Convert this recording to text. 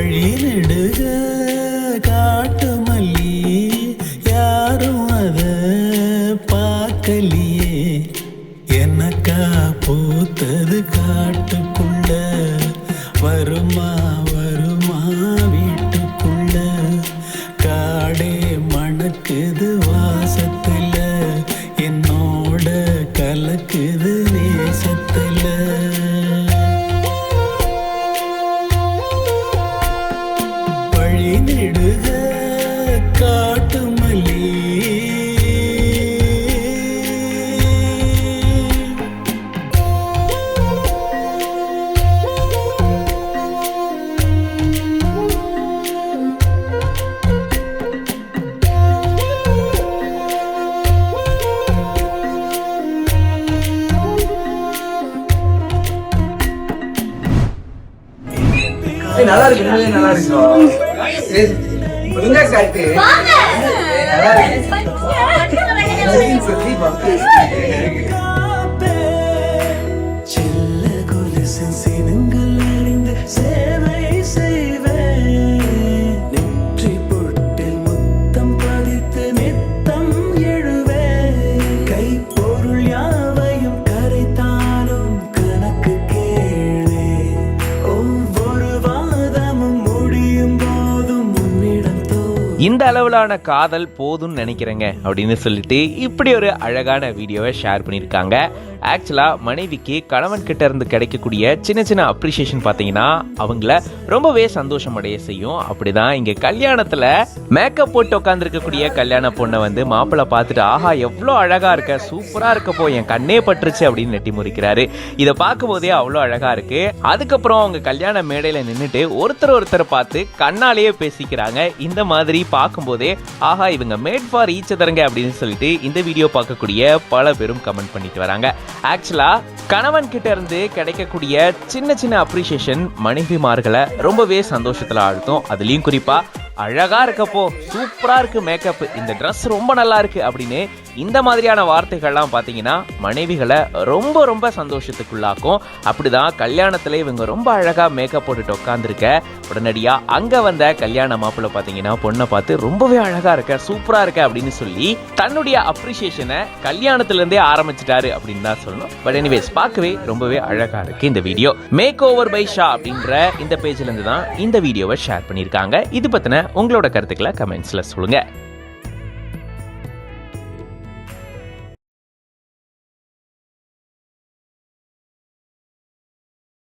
வழி நெடுக காட்டு மல்லி யாரும் அத பார்க்கலியே, எனக்கா பூத்தது காட்டுக்குள்ள, வருமா வருமா வீட்டுக்குள்ள, காடே மணக்குது வாசத்துல, என்னோட கலக்குது நேசத்துல. வழி நெடுக காட்டு மல்லி நல்லா இருக்கு, நல்லா இருக்கு. ஒழுங்கா காட்டு. நல்லா இருக்கு. சொல்லி செல்ல கொலுசு சினுங்கள் அறிந்து சேவை செய்வேன், நெற்றி பொட்டில் முத்தம் பதித்து நித்தம் எழுவேன், கை பொருள் யாவையும் கரைத்தாலும் கணக்கு கேளே, ஒவ்வொரு வாதமும் முடியும் போதும் உன்னிடம் இந்த அளவிலான காதல் போதும்னு நினைக்கிறேங்க அப்படின்னு சொல்லிட்டு இப்படி ஒரு அழகான வீடியோவை ஷேர் பண்ணியிருக்காங்க. ஆக்சுவலாக மனைவிக்கு கணவன் கிட்ட இருந்து கிடைக்கக்கூடிய சின்ன சின்ன அப்ரிசியேஷன் பார்த்தீங்கன்னா அவங்கள ரொம்பவே சந்தோஷம் அடைய செய்யும். அப்படிதான் இங்கே கல்யாணத்தில் மேக்கப் போட்டு உட்காந்துருக்கக்கூடிய கல்யாண பொண்ணை வந்து மாப்பிள்ளை பார்த்துட்டு ஆஹா எவ்வளோ அழகா இருக்க, சூப்பராக இருக்கப்போ என் கண்ணே பட்டுருச்சு அப்படின்னு நெட்டி முறிக்கிறாரு. இதை பார்க்கும் போதே அவ்வளோ அழகா இருக்கு. அதுக்கப்புறம் அவங்க கல்யாண மேடையில் நின்றுட்டு ஒருத்தர் பார்த்து கண்ணாலேயே பேசிக்கிறாங்க. இந்த மாதிரி பார்க்கும்போதே ஆஹா இவங்க மேட் ஃபார் ஈச் அதர்ங்க அப்படின்னு சொல்லிட்டு இந்த வீடியோ பார்க்கக்கூடிய பல பேரும் கமெண்ட் பண்ணிட்டு வராங்க. ஆக்சுவலா கணவன் கிட்ட இருந்து கிடைக்கக்கூடிய சின்ன சின்ன அப்ரிசியேஷன் மனைவிமார்களை ரொம்பவே சந்தோஷத்துல ஆழ்த்தும். அதுலயும் குறிப்பா அழகா இருக்கப்போ சூப்பரா இருக்கு மேக்கப், இந்த ட்ரெஸ் ரொம்ப நல்லா இருக்கு அப்படின்னு இந்த மாதிரியான வார்த்தைகள்லாம் பார்த்தீங்கன்னா மனைவிகளை ரொம்ப ரொம்ப சந்தோஷத்துக்குள்ளாக்கும். அப்படிதான் கல்யாணத்துல இவங்க ரொம்ப அழகா மேக்கப் போட்டுட்டு உட்காந்துருக்க உடனடியா அங்க வந்த கல்யாண மாப்பிள்ளை பார்த்தீங்கன்னா பொண்ணை பார்த்து ரொம்பவே அழகா இருக்க, சூப்பரா இருக்க அப்படின்னு சொல்லி தன்னுடைய அப்ரிசியேஷனை கல்யாணத்துல இருந்தே ஆரம்பிச்சிட்டாரு அப்படின்னு தான் சொல்லணும். பட் எனிவேஸ் பார்க்கவே ரொம்பவே அழகா இருக்கு இந்த வீடியோ. மேக் ஓவர் பை ஷா அப்படின்ற இந்த பேஜ்ல இருந்து தான் இந்த வீடியோவை ஷேர் பண்ணியிருக்காங்க. இது பத்தின உங்களோட கருத்துக்களை கமெண்ட்ஸ்ல சொல்லுங்க.